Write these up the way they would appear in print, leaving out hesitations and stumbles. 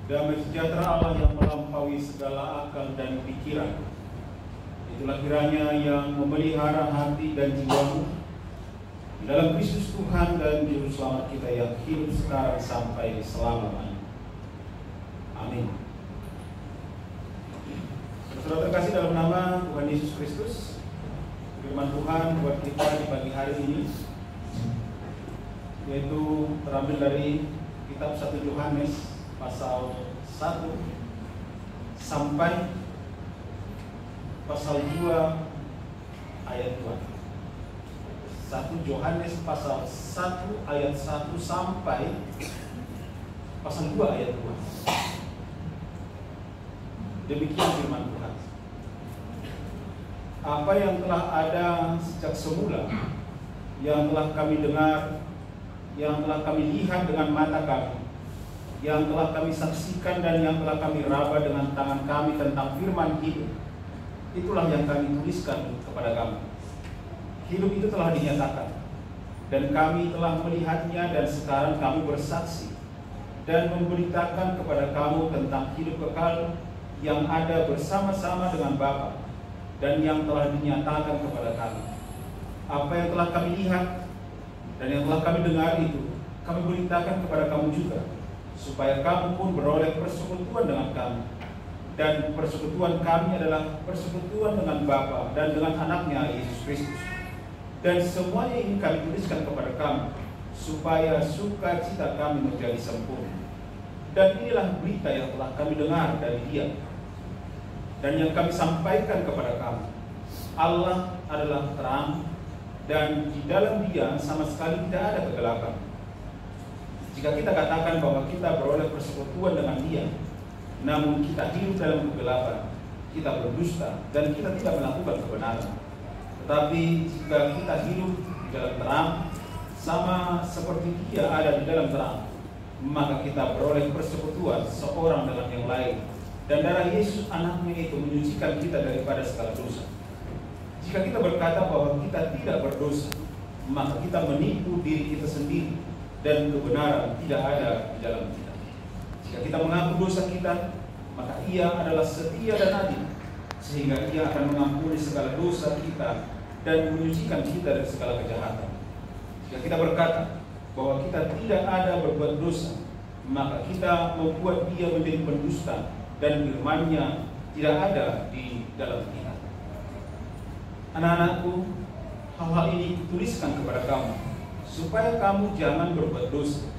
Damai sejahtera Allah yang melampaui segala akal dan pikiran, itulah kiranya yang memelihara hati dan jiwamu di dalam Kristus Tuhan dan Juru Selamat kita yang hidup sekarang sampai selama-lamanya. Amin. Saudara terkasih dalam nama Tuhan Yesus Kristus, firman Tuhan buat kita di pagi hari ini yaitu terambil dari kitab 1 Yohanes pasal 1 sampai pasal 2 ayat 2. 1 Yohanes pasal 1 ayat 1 sampai pasal 2 ayat 2. Demikian firman Tuhan. Apa yang telah ada sejak semula, yang telah kami dengar, yang telah kami lihat dengan mata kami, yang telah kami saksikan dan yang telah kami raba dengan tangan kami tentang firman hidup, itulah yang kami tuliskan kepada kamu. Hidup itu telah dinyatakan, dan kami telah melihatnya, dan sekarang kami bersaksi dan memberitakan kepada kamu tentang hidup kekal yang ada bersama-sama dengan Bapa dan yang telah dinyatakan kepada kami. Apa yang telah kami lihat dan yang telah kami dengar itu kami beritakan kepada kamu juga, supaya kamu pun beroleh persekutuan dengan kami. Dan persekutuan kami adalah persekutuan dengan Bapa dan dengan anaknya Yesus Kristus. Dan semuanya ini kami tuliskan kepada kamu, supaya sukacita kami menjadi sempurna. Dan inilah berita yang telah kami dengar dari Dia, dan yang kami sampaikan kepada kamu. Allah adalah terang, dan di dalam Dia sama sekali tidak ada kegelapan. Jika kita katakan bahwa kita beroleh persekutuan dengan Dia, namun kita hidup dalam kegelapan, kita berdusta dan kita tidak melakukan kebenaran. Tetapi jika kita hidup di dalam terang, sama seperti Dia ada di dalam terang, maka kita beroleh persekutuan seorang dengan yang lain, dan darah Yesus anaknya itu menyucikan kita daripada segala dosa. Jika kita berkata bahwa kita tidak berdosa, maka kita menipu diri kita sendiri, dan kebenaran tidak ada di dalam kita. Jika kita mengaku dosa kita, maka Ia adalah setia dan adil, sehingga Ia akan mengampuni segala dosa kita dan menyucikan kita dari segala kejahatan. Jika kita berkata bahwa kita tidak ada berbuat dosa, maka kita membuat Dia menjadi pendusta, dan firman-Nya tidak ada di dalam kita. Anak-anakku, hal-hal ini dituliskan kepada kamu, supaya kamu jangan berbuat dosa.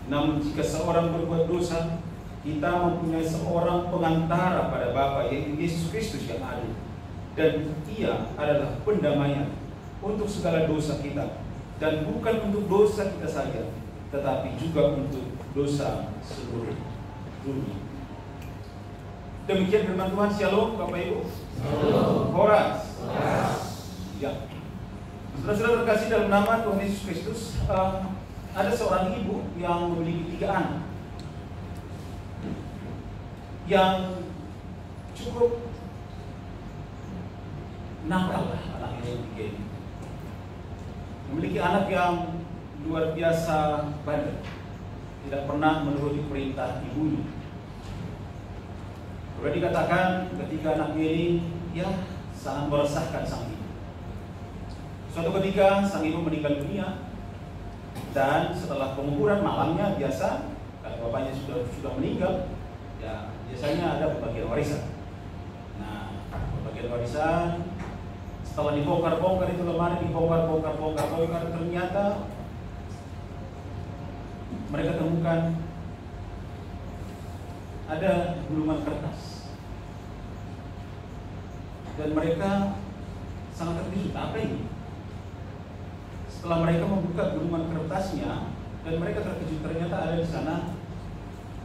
Namun jika seorang berbuat dosa, kita mempunyai seorang pengantara pada Bapa, yaitu Yesus Kristus yang adil. Dan Ia adalah pendamaian untuk segala dosa kita, dan bukan untuk dosa kita saja, tetapi juga untuk dosa seluruh dunia. Demikian firman Tuhan. Shalom Bapak Ibu. Shalom. Horas. Ya. Saudara-saudara terkasih dalam nama Tuhan Yesus Kristus, ada seorang ibu yang memiliki 3 anak yang cukup nakal lah anaknya yang 3 ini. Memiliki anak yang luar biasa bandel, tidak pernah menuruti perintah ibunya. Boleh dikatakan ketika anaknya ini sangat meresahkan sang ibu. Suatu ketika sang ibu meninggal dunia, dan setelah penguburan malamnya biasa, kalau bapaknya sudah meninggal, ya biasanya ada pembagian warisan. Nah, pembagian warisan setelah dibongkar-bongkar itu lemari, dibongkar, ternyata mereka temukan ada gulungan kertas, dan mereka sangat terkejut. Apa ini? Setelah mereka membuka gulungan kertasnya, dan mereka terkejut, ternyata ada di sana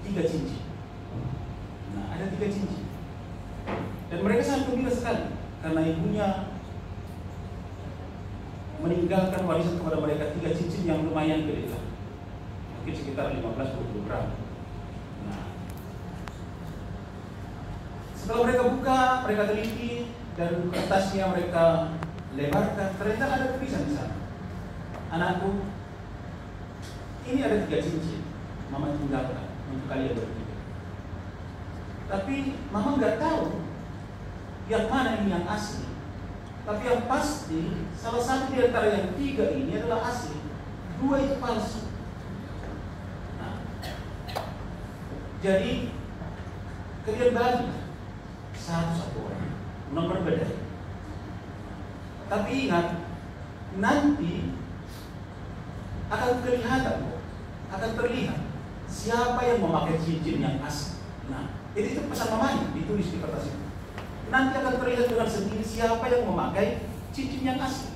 3 cincin. Nah, ada 3 cincin, dan mereka sangat gembira sekali karena ibunya meninggalkan warisan kepada mereka 3 cincin yang lumayan gede, mungkin sekitar 15-20 gram. Nah, setelah mereka buka, mereka teliti, dan kertasnya mereka lebarkan, ternyata ada tulisan di sana. Anakku, ini ada 3 cincin, Mama tinggalkan untuk kalian bertiga. Tapi mama nggak tahu yang mana ini yang asli. Tapi yang pasti salah satu di antara yang 3 ini adalah asli, 2 itu palsu. Nah, jadi kalian bagi satu orang nomor berbeda. Tapi ingat, nanti akan terlihat siapa yang memakai cincin yang asli. Nah, itu pesan mamanya ditulis di kertas itu. Nanti akan terlihat dengan sendiri siapa yang memakai cincin yang asli.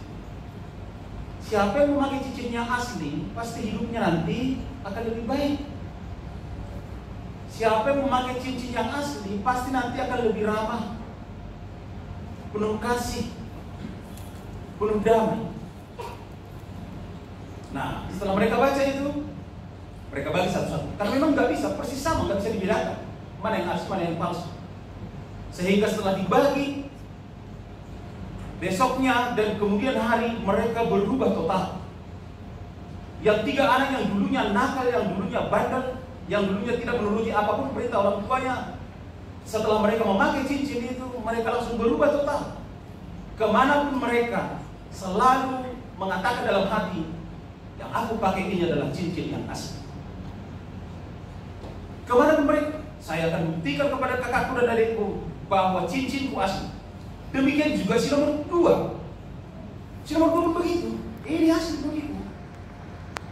Siapa yang memakai cincin yang asli, pasti hidupnya nanti akan lebih baik. Siapa yang memakai cincin yang asli, pasti nanti akan lebih ramah, penuh kasih, penuh damai. Nah, setelah mereka baca itu, mereka bagi satu-satu. Karena memang nggak bisa persis sama, nggak bisa dibedakan mana yang asli, mana yang palsu. Sehingga setelah dibagi, besoknya dan kemudian hari mereka berubah total. Yang 3 anak yang dulunya nakal, yang dulunya bandel, yang dulunya tidak menuruti apapun perintah orang tuanya, setelah mereka memakai cincin itu, mereka langsung berubah total. Kemanapun mereka selalu mengatakan dalam hati, yang aku pakai ini adalah cincin yang asli. Kemanapun mereka, saya akan buktikan kepada kakakku dan adikku bahwa cincinku asli. Demikian juga si nomor 2. Si nomor 2 pun begitu. Ini asli begitu.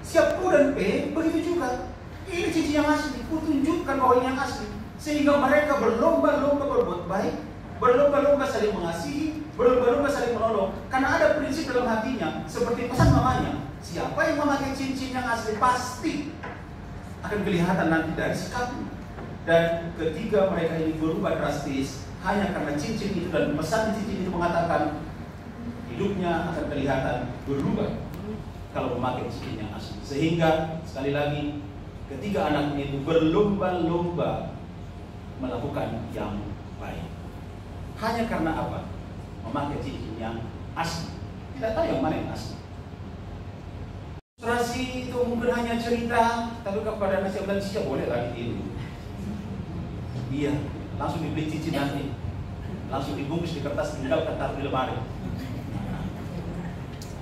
Siap U dan P begitu juga. Ini cincin yang asli. Kutunjukkan bahwa ini yang asli. Sehingga mereka berlomba-lomba berbuat baik, berlomba-lomba saling mengasihi, berlomba-lomba saling menolong. Karena ada prinsip dalam hatinya, seperti pesan mamanya, siapa yang memakai cincin yang asli pasti akan kelihatan nanti dari sikapnya. Dan ketiga mereka ini berubah drastis hanya karena cincin itu, dan pesan cincin itu mengatakan hidupnya akan kelihatan berubah kalau memakai cincin yang asli. Sehingga sekali lagi ketiga anak itu berlomba-lomba melakukan yang baik. Hanya karena apa? Memakai cincin yang asli. Tidak tahu yang mana yang asli. Ilustrasi itu mungkin hanya cerita, tapi kepada nasihat dan siap boleh lagi itu. Iya, langsung dibeli cincin nanti, langsung dibungkus di kertas, tinggal taruh di lemari.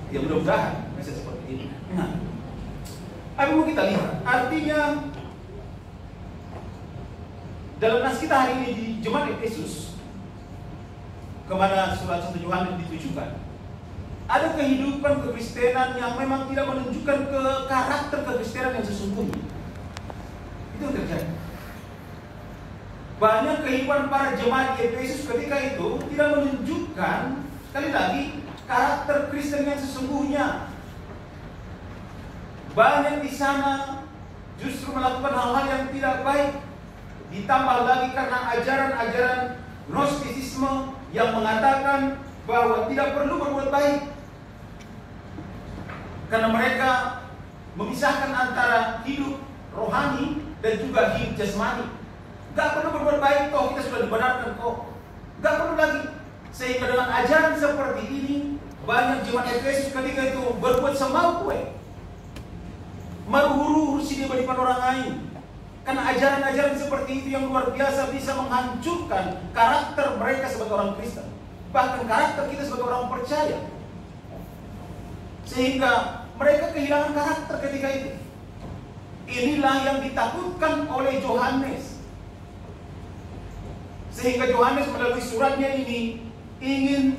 Ya mudah-mudahan bisa seperti ini. Nah, apa mau kita lihat? Artinya dalam nas kita hari ini di Jemaat Efesus, kemana surat 1 Yohanes ditujukan, ada kehidupan kekristenan yang memang tidak menunjukkan ke karakter kekristenan yang sesungguhnya. Itu yang terjadi. Banyak kehidupan para jemaat di Efesus ketika itu tidak menunjukkan, sekali lagi, karakter Kristen yang sesungguhnya. Banyak di sana justru melakukan hal-hal yang tidak baik. Ditambah lagi karena ajaran-ajaran Gnostisisme yang mengatakan bahwa tidak perlu berbuat baik, karena mereka memisahkan antara hidup rohani dan juga hidup jasmani. Gak perlu berbuat baik, toh kita sudah dibenarkan kok. Gak perlu lagi. Sehingga dengan ajaran seperti ini, banyak jemaat Efesus ketika itu berbuat semau kue, maruhuru si dia depan orang lain. Karena ajaran-ajaran seperti itu yang luar biasa bisa menghancurkan karakter mereka sebagai orang Kristen, bahkan karakter kita sebagai orang percaya. Sehingga mereka kehilangan karakter ketika itu. Inilah yang ditakutkan oleh Yohanes. Sehingga Yohanes melalui suratnya ini ingin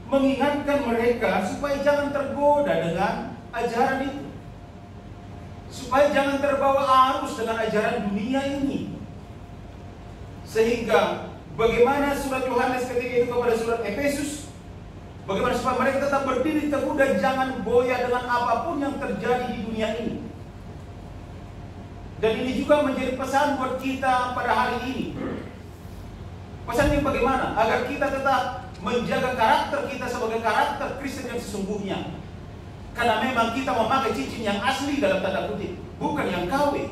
mengingatkan mereka supaya jangan tergoda dengan ajaran itu, supaya jangan terbawa arus dengan ajaran dunia ini. Sehingga bagaimana surat Yohanes ketika itu kepada surat Efesus, bagaimana supaya mereka tetap berdiri teguh dan jangan goyah dengan apapun yang terjadi di dunia ini. Dan ini juga menjadi pesan buat kita pada hari ini. Pesannya bagaimana? Agar kita tetap menjaga karakter kita sebagai karakter Kristen yang sesungguhnya. Karena memang kita memakai cincin yang asli dalam tanda kutip, bukan yang KW.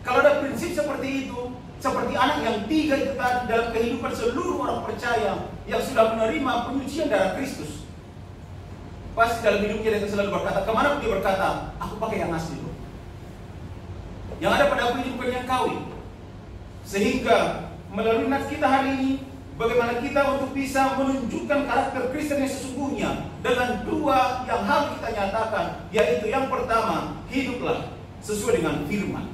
Kalau ada prinsip seperti itu, seperti anak yang 3 itu tadi dalam kehidupan seluruh orang percaya yang sudah menerima penyucian darah Kristus, pasti dalam hidupnya dia selalu berkata, kemana pun dia berkata, aku pakai yang asli loh. Yang ada pada aku ini bukan yang KW. Sehingga melalui nats kita hari ini, bagaimana kita untuk bisa menunjukkan karakter Kristen yang sesungguhnya dengan dua yang hal kita nyatakan, yaitu yang pertama, hiduplah sesuai dengan firman.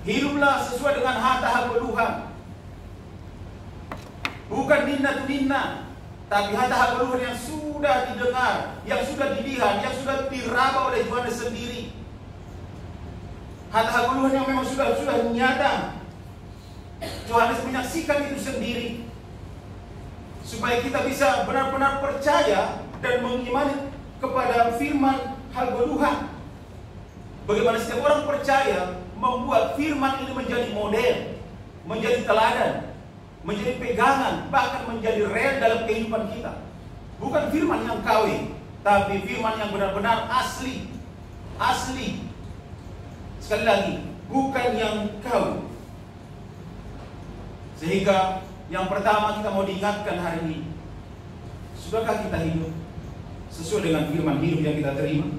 Hiduplah sesuai dengan hatta Tuhan. Bukan ninna, tapi hatta Tuhan yang sudah didengar, yang sudah dilihat, yang sudah diraba oleh Yohanes sendiri. Hatta Tuhan yang memang sudah nyata. Yohanes menyaksikan itu sendiri, supaya kita bisa benar-benar percaya dan mengimani kepada firman hal Tuhan. Bagaimana setiap orang percaya membuat firman ini menjadi model, menjadi teladan, menjadi pegangan, bahkan menjadi real dalam kehidupan kita. Bukan firman yang KW, tapi firman yang benar-benar asli. Asli. Sekali lagi, bukan yang KW. Sehingga yang pertama kita mau diingatkan hari ini, sudahkah kita hidup sesuai dengan firman hidup yang kita terima?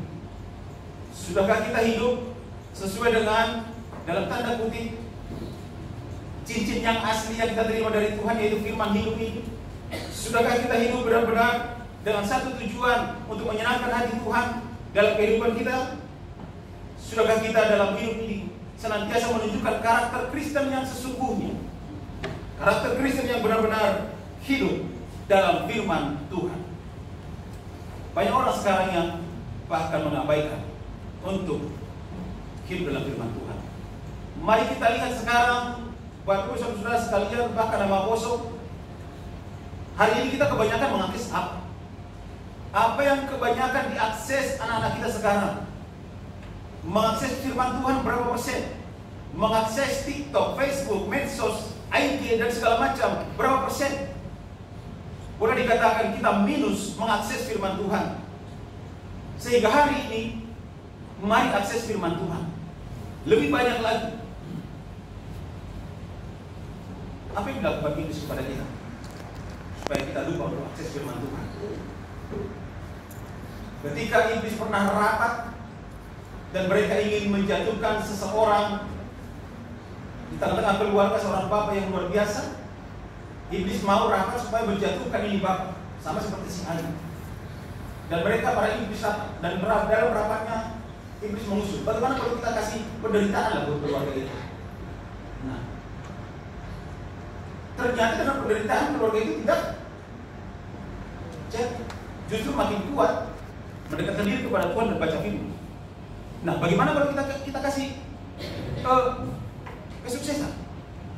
Sudahkah kita hidup sesuai dengan, dalam tanda kutip, cincin yang asli yang kita terima dari Tuhan, yaitu firman hidup ini? Sudahkah kita hidup benar-benar dengan satu tujuan untuk menyenangkan hati Tuhan dalam kehidupan kita? Sudahkah kita dalam hidup ini senantiasa menunjukkan karakter Kristen yang sesungguhnya? Karakter Kristen yang benar-benar hidup dalam firman Tuhan. Banyak orang sekarang yang bahkan mengabaikan untuk hidup dalam firman Tuhan. Mari kita lihat sekarang, Bapak Ibu Saudara sekalian, bahkan nama Apostle, hari ini kita kebanyakan mengakses apa? Apa yang kebanyakan diakses anak-anak kita sekarang? Mengakses firman Tuhan berapa persen? Mengakses TikTok, Facebook, medsos, IG dan segala macam berapa persen? Boleh dikatakan kita minus mengakses firman Tuhan. Sehingga hari ini mari akses firman Tuhan lebih banyak lagi. Apa yang dilakukan Iblis kepada kita supaya kita lupa untuk akses firman Tuhan? Ketika Iblis pernah rapat dan mereka ingin menjatuhkan seseorang di tengah-tengah keluarga, seorang bapak yang luar biasa, Iblis mau rapat supaya menjatuhkan ini bapak, sama seperti si Ali. Dan mereka para iblis rapat, dan dalam rapatnya Iblis mengusul, bagaimana kalau kita kasih penderitaan lah buat keluarga itu? Nah, ternyata dengan penderitaan keluarga itu tidak jadi, justru makin kuat mendekatkan diri kepada Tuhan dan baca firman. Nah, bagaimana kalau kita kasih kesuksesan?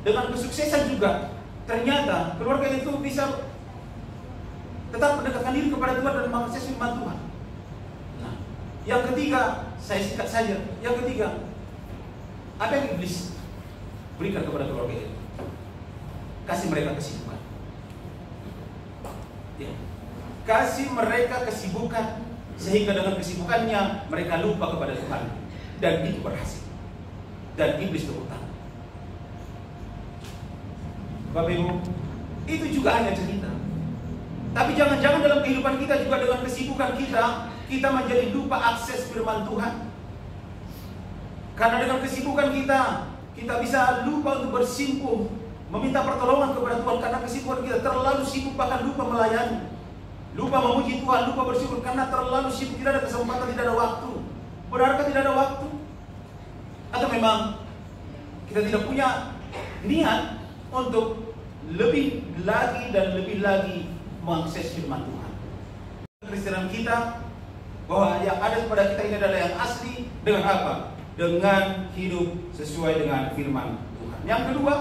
Dengan kesuksesan juga ternyata keluarga itu bisa tetap mendekatkan diri kepada Tuhan dan mengakses firman Tuhan. Nah, yang ketiga, saya singkat saja. Yang ketiga, apa yang Iblis berikan kepada keluarga itu? Kasih mereka kesibukan. Ya. Kasih mereka kesibukan, sehingga dengan kesibukannya mereka lupa kepada Tuhan, dan itu berhasil. Dan Iblis tepuk tangan. Bapak Ibu, itu juga hanya cerita. Tapi jangan-jangan dalam kehidupan kita juga dengan kesibukan kita menjadi lupa akses firman Tuhan. Karena dengan kesibukan kita bisa lupa untuk bersimpuh, meminta pertolongan kepada Tuhan karena kesibukan kita terlalu sibuk, bahkan lupa melayani, lupa memuji Tuhan, lupa bersyukur karena terlalu sibuk, tidak ada kesempatan, tidak ada waktu. Benarkah tidak ada waktu? Atau memang kita tidak punya niat untuk lebih lagi dan lebih lagi mengakses firman Tuhan? Kristenan kita, bahwa yang ada pada kita ini adalah yang asli, dengan apa? Dengan hidup sesuai dengan firman Tuhan. Yang kedua,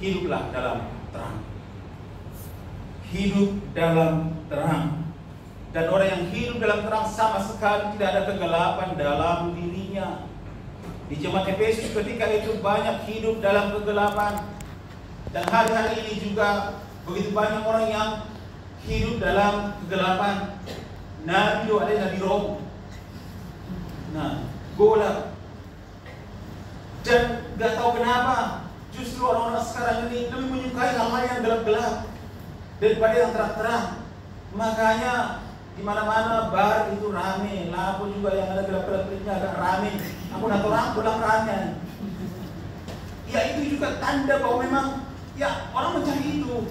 hiduplah dalam terang. Hidup dalam terang. Dan orang yang hidup dalam terang sama sekali tidak ada kegelapan dalam dirinya. Di jemaat Efesus ketika itu banyak hidup dalam kegelapan. Dan hari-hari ini juga begitu banyak orang yang hidup dalam kegelapan. Nabi ada Nabi Rom. Nah, bola. Dan gak tahu kenapa justru orang-orang sekarang ini lebih menyukai hal-hal yang gelap-gelap daripada yang terang-terang. Makanya Di mana-mana bar itu rame, lampu juga yang ada gelap-gelapnya agak rame. Aku nak orang pulang rame. Ya itu juga tanda bahwa memang ya orang mencari itu.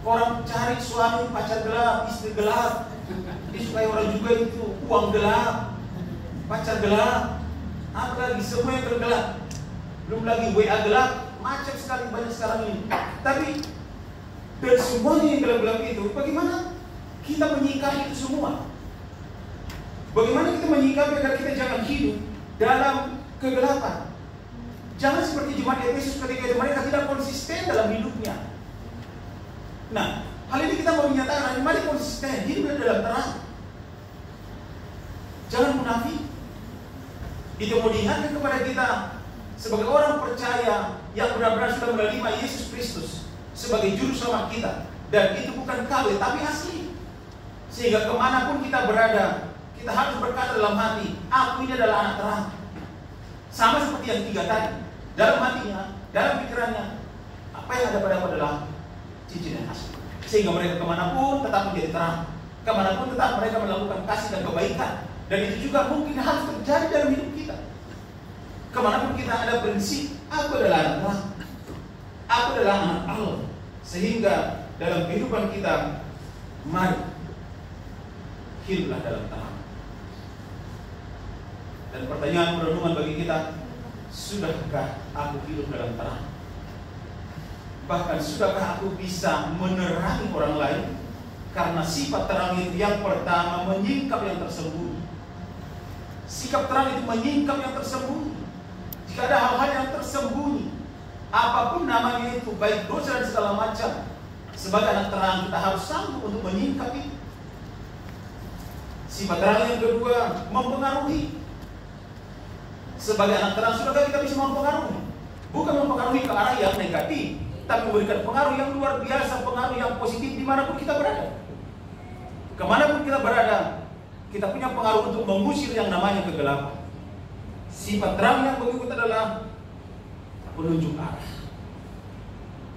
Orang cari suami pacar gelap, istri gelap. Disukai orang juga itu uang gelap, pacar gelap, apa lagi semua yang tergelap. Belum lagi WA gelap, macam sekali banyak sekarang ini. Tapi dari semuanya yang gelap-gelap itu, bagaimana kita menyikapi itu semua? Bagaimana kita menyikapi agar kita jangan hidup dalam kegelapan? Jangan seperti jemaat Efesus ketika mereka tidak konsisten dalam hidupnya. Nah, hal ini kita mau menyatakan, mari konsisten hidup dalam terang. Jangan munafik. Itu mau diingatkan kepada kita sebagai orang percaya yang benar-benar sudah menerima Yesus Kristus sebagai juru selamat kita, dan itu bukan KW tapi asli. Sehingga kemanapun kita berada, kita harus berkata dalam hati, aku ini adalah anak terang. Sama seperti yang tiga tadi. Dalam hatinya, dalam pikirannya, apa yang ada pada aku adalah cincin yang asli. Sehingga mereka kemanapun tetap menjadi terang, kemanapun tetap mereka melakukan kasih dan kebaikan. Dan itu juga mungkin harus terjadi dalam hidup kita. Kemanapun kita ada prinsip, aku adalah anak terang, aku adalah anak Allah. Sehingga dalam kehidupan kita, mari hiduplah dalam terang. Dan pertanyaan perenungan bagi kita, sudahkah aku hidup dalam terang? Bahkan sudahkah aku bisa menerangi orang lain? Karena sifat terang itu yang pertama menyingkap yang tersembunyi. Sikap terang itu menyingkap yang tersembunyi. Jika ada hal-hal yang tersembunyi, apapun namanya itu, baik dosa dan segala macam, sebagai anak terang kita harus sanggup untuk menyingkap itu. Sifat terang yang kedua, mempengaruhi. Sebagai anak terang, sudahkah kita bisa mempengaruhi? Bukan mempengaruhi ke arah yang negatif, tapi memberikan pengaruh yang luar biasa, pengaruh yang positif dimanapun kita berada. Kemanapun kita berada, kita punya pengaruh untuk mengusir yang namanya kegelapan. Sifat terang yang berikut adalah menunjuk arah.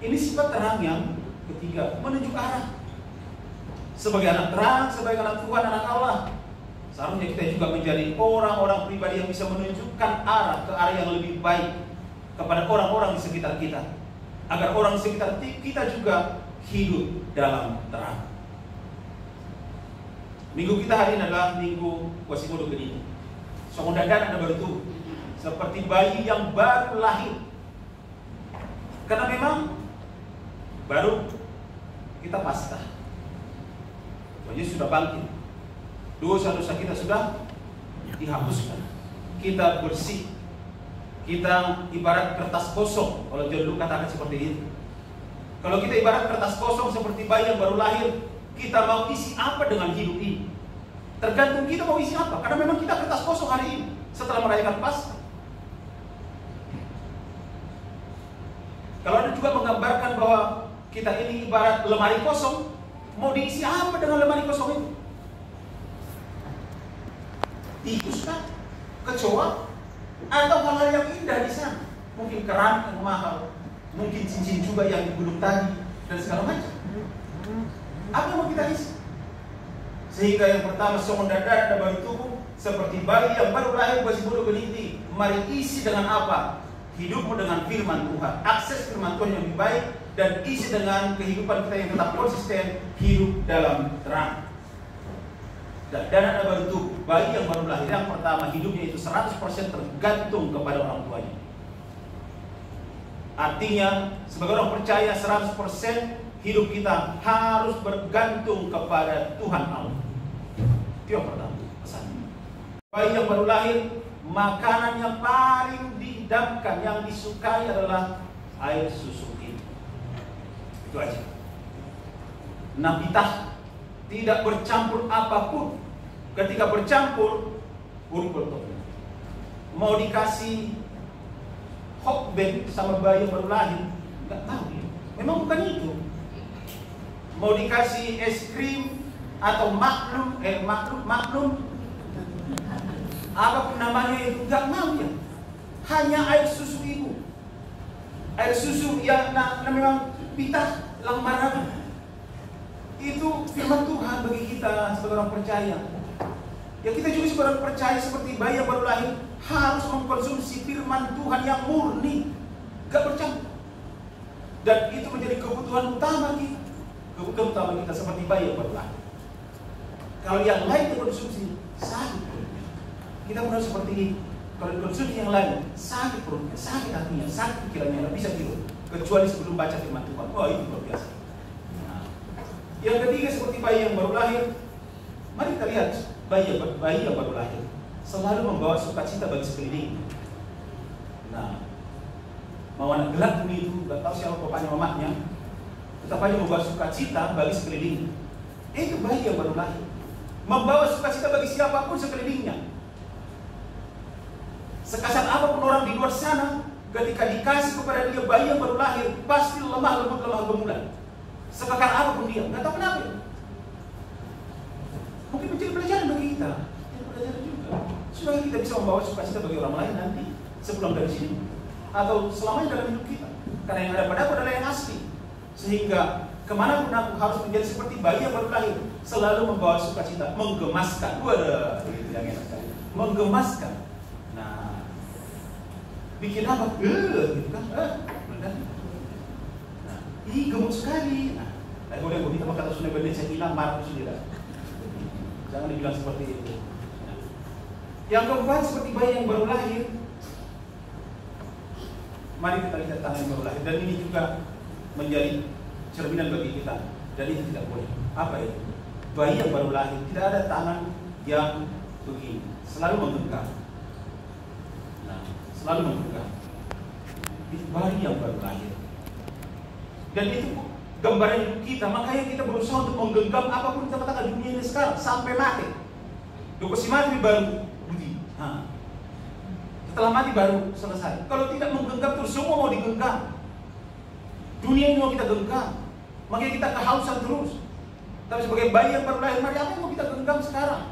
Ini sifat terang yang ketiga, menunjuk arah. Sebagai anak terang, sebagai anak Tuhan, anak Allah, seharusnya kita juga menjadi orang-orang pribadi yang bisa menunjukkan arah ke arah yang lebih baik kepada orang-orang di sekitar kita, agar orang di sekitar kita juga hidup dalam terang. Minggu kita hari ini adalah minggu Quasimodo Kedini. Sokong dandan ada baru seperti bayi yang baru lahir. Karena memang baru kita Paskah. Yesus sudah bangkit. Dosa-dosa kita sudah dihapuskan. Kita bersih. Kita ibarat kertas kosong. Kalau John Luke katakan seperti itu. Kalau kita ibarat kertas kosong seperti bayi yang baru lahir, kita mau isi apa dengan hidup ini? Tergantung kita mau isi apa. Karena memang kita kertas kosong hari ini setelah merayakan Paskah. Kalau ada juga menggambarkan bahwa kita ini ibarat lemari kosong, mau diisi apa dengan lemari kosong itu? Tikus kah? Kecoa? Atau hal-hal yang indah di sana? Mungkin keramik yang mahal, mungkin cincin juga yang digulung tadi, dan segala macam. Apa yang mau kita isi? Sehingga yang pertama, sokong dadar dan baru tubuh seperti bayi yang baru lahir Quasimodo Kedini. Mari isi dengan apa? Hidupmu dengan firman Tuhan, akses firman Tuhan yang lebih baik, dan isi dengan kehidupan kita yang tetap konsisten, hidup dalam terang. Dan ada baru tubuh, bayi yang baru lahir yang pertama, hidupnya itu 100% tergantung kepada orang tuanya. Artinya, sebagai orang percaya 100% hidup kita harus bergantung kepada Tuhan Allah. Itu yang pertama pesannya. Bayi yang baru lahir, makanan yang paling diidamkan, yang disukai adalah air susu ini. Itu aja. Nabitah tidak bercampur apapun. Ketika bercampur, urut-urut. Mau dikasih hokben sama bayi yang baru lahir, nggak tahu ya. Memang bukan itu. Mau dikasih es krim atau maklum, apapun namanya itu, nggak mau ya. Hanya air susu ibu. Air susu yang memang pitah langmaran. Itu firman Tuhan bagi kita sebagai orang percaya. Ya, kita juga sebagai orang percaya seperti bayi yang baru lahir harus mengkonsumsi firman Tuhan yang murni, gak bercampur. Dan itu menjadi kebutuhan utama kita. Kebutuhan utama kita seperti bayi yang baru lahir. Kalau yang lain dikonsumsi, sakit perutnya. Kita pun harus seperti ini. Kalau dikonsumsi yang lain, sakit perutnya, sakit hatinya, sakit pikirannya, tidak bisa tidur. Kecuali sebelum baca firman Tuhan. Oh, itu luar biasa. Nah, yang ketiga seperti bayi yang baru lahir. Mari kita lihat bayi yang baru lahir selalu membawa sukacita bagi sekeliling. Nah, mau anak gelap pun itu, gak tahu siapa bapaknya mamanya, tetap aja membawa sukacita bagi sekeliling. Itu bayi yang baru lahir, membawa sukacita bagi siapapun sekelilingnya. Sekasar apapun orang di luar sana, ketika dikasih kepada dia bayi yang baru lahir, pasti lemah lembut, lemah gemulan. Sekakar apapun dia, nggak tahu kenapa. Mungkin menjadi pelajaran bagi kita, menjadi pelajaran juga, supaya kita bisa membawa sukacita bagi orang lain nanti sepulang dari sini, atau selamanya dalam hidup kita. Karena yang ada padaku adalah yang asli, sehingga kemanapun aku harus menjadi seperti bayi yang baru lahir, selalu membawa sukacita, menggemaskan. Waduh, itu yang enak sekali, menggemaskan. Nah, bikin apa? Gitu kan? Nah, gemuk sekali. Nah, boleh kita kata Sunda Indonesia hilang marah sendiri. Jangan dibilang seperti itu. Nah, yang keempat seperti bayi yang baru lahir. Mari kita lihat tangan yang baru lahir, dan ini juga menjadi cerminan bagi kita. Dan itu tidak boleh. Apa itu? Bayi yang baru lahir tidak ada tangan yang begini, selalu menggenggam. Nah, selalu menggenggam. Itu bayi yang baru lahir. Dan itu gambaran hidup kita. Makanya kita berusaha untuk menggenggam apapun kita katakan dunia ini sekarang sampai mati. Dokusi mati baru budi. Nah, setelah mati baru selesai. Kalau tidak menggenggam terus, semua mau digenggam. Dunia ini mau kita genggam. Makanya kita kehausan terus. Tapi sebagai bayi yang baru lahir, mari apa yang mau kita genggam sekarang?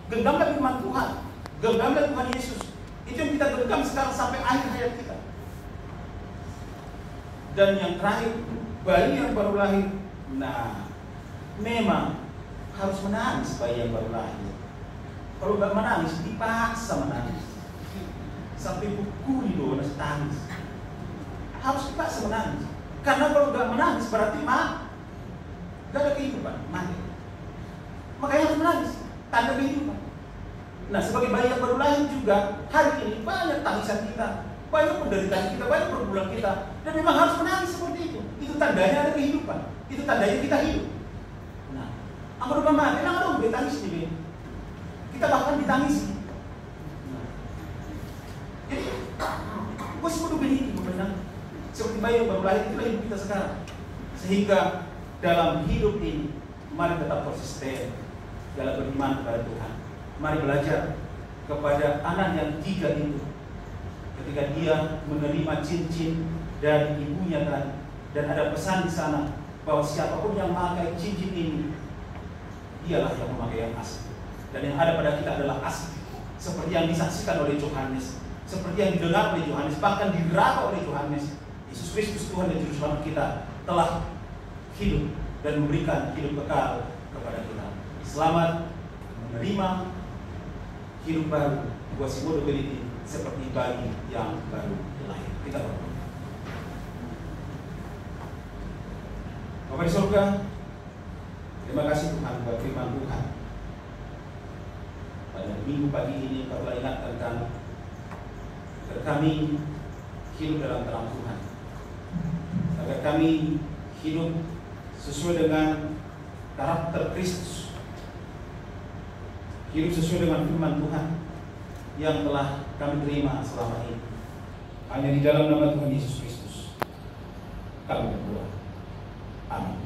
Genggamlah firman Tuhan. Genggamlah Tuhan Yesus. Itu yang kita genggam sekarang sampai akhir hayat kita. Dan yang terakhir, bayi yang baru lahir, nah, memang harus menangis bayi yang baru lahir. Kalau nggak menangis, dipaksa menangis. Sampai pukul loh, harus tangis. Harus dipaksa menangis. Karena kalau nggak menangis, berarti nggak ada kehidupan, mati. Makanya harus menangis, tanda kehidupan. Nah, sebagai bayi yang baru lahir juga, hari ini banyak tangisan kita, banyak penderitaan kita, banyak pergumulan kita, dan memang harus menangis seperti itu. Itu tandanya ada kehidupan. Itu tandanya kita hidup. Nah, amal rumah mati, enak dong ditangis nih. Kita bahkan ditangisi. Nah, jadi, gue sih kudu begini, benar. Seperti bayi yang baru lahir, itulah hidup kita sekarang. Sehingga dalam hidup ini, mari tetap konsisten dalam beriman kepada Tuhan. Mari belajar kepada anak yang 3 itu. Ketika dia menerima cincin dari ibunya tadi, dan ada pesan di sana bahwa siapapun yang memakai cincin ini, dialah yang memakai yang asli. Dan yang ada pada kita adalah asli, seperti yang disaksikan oleh Yohanes, seperti yang didengar oleh Yohanes, bahkan diraba oleh Yohanes. Yesus Kristus Tuhan dan Juru Selamat kita telah hidup dan memberikan hidup kekal kepada kita. Selamat menerima hidup baru, quasimodo beliti, seperti bayi yang baru lahir. Kita berdoa. Bapa di surga, terima kasih Tuhan buat firman Tuhan. Pada minggu pagi ini Kau telah ingatkan kami agar kami hidup dalam terang Tuhan, agar kami hidup sesuai dengan karakter Kristus, hidup sesuai dengan firman Tuhan yang telah kami terima selama ini. Hanya di dalam nama Tuhan Yesus Kristus kami berdoa. Amin.